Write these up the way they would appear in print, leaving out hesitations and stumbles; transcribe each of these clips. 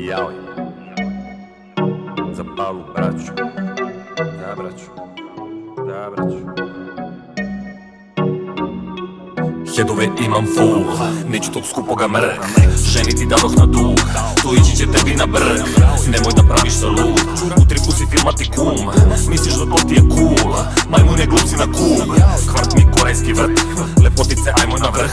Jao, za Palu braću, da braću, da braću. Hedove imam full, neću tog skupoga mrk. Ženi ti dadoh na dug, to ići će tebi na brk. Nemoj da praviš se lud, u triku si firma ti kum. Misliš da to ti je cool, majmune glupci na kub. Kvart mi korejski vrt, lepotice ajmo na vrh.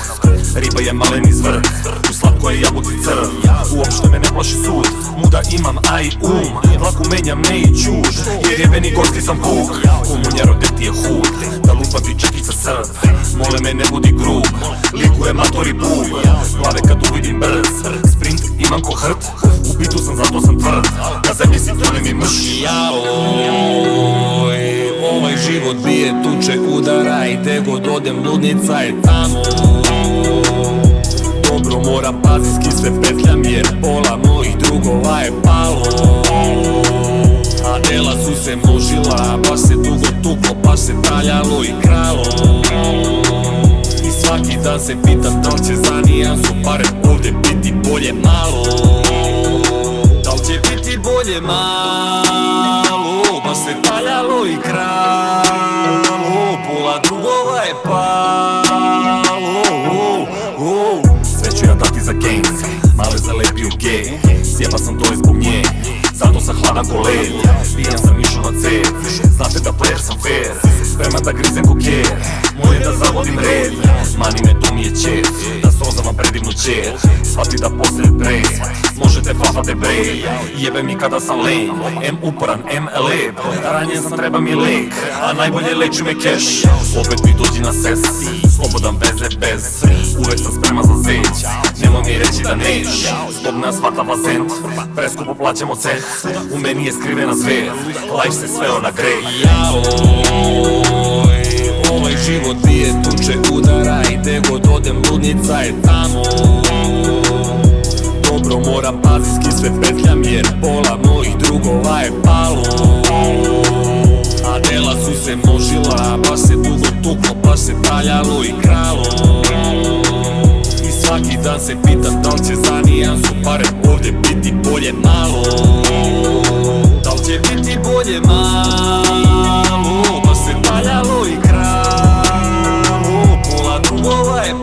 Riba je malen iz vrh, u slatko je jabuci crv. Uopšte me ne plaši sud, muda imam aj Dlaku menjam ne i čuž, jer jebeni gosti sam kuk. Umunjaro gde ti je hud, da lupa ti čekica srb. Mole me ne budi grub, likuje mator i bub. Glave kad uvidim brz, sprint imam ko hrt. U bitu sam, zato sam tvrd, na zemlji si tonem i mrš. Jaoj, ovaj život bije, tuče, udara i gde god odem ludnica je tamo. Dobro moram pazijski sve petljam jer pola mojih drugova je palo. A dela su se množila, baš se dugo tuklo, baš se traljalo i kralo. I svaki dan se pitam da li će za nijansu pare ovdje biti bolje malo. Da li će biti bolje malo, baš se traljalo i kralo. Pola drugova je palo. Sve ću ja dati za gang, male zalepio gej. Sjeba sam to je zbog nje, zato sam hladan ko led. Pijan sam išao na cev, znate da player sam fair. Spreman da grizem ko ker, moje da zavodim red. Mani me to mi je čet, da sozama predivnu čet. Shvati da postoje brej, možete fafate brej. Jebe mi kada sam lame, M uporan, M lep. Ranjen sam, treba mi lek, a najbolje leči me keš. Opet mi dođi na ses, slobodan veze bez. Uvek sam spreman za zeć, nemoj mi reći da neš. Zbog nas vatava zent, preskupo plaćamo ceh. U meni je skrivena zver, life se sveo na grej. Jaoj, ovaj život bije, tuče, udara i gde god odem ludnica je tamo. Dobro moram pazijski sve petljam jer pola mojih drugova je palo. A dela su se množila, baš se dugo tuklo, baš se traljalo i kralo. I svaki dan se pitam da li će za nijansu pare ovdje biti bolje malo. Da li će biti bolje malo, baš se traljalo i kralo. Pola drugova je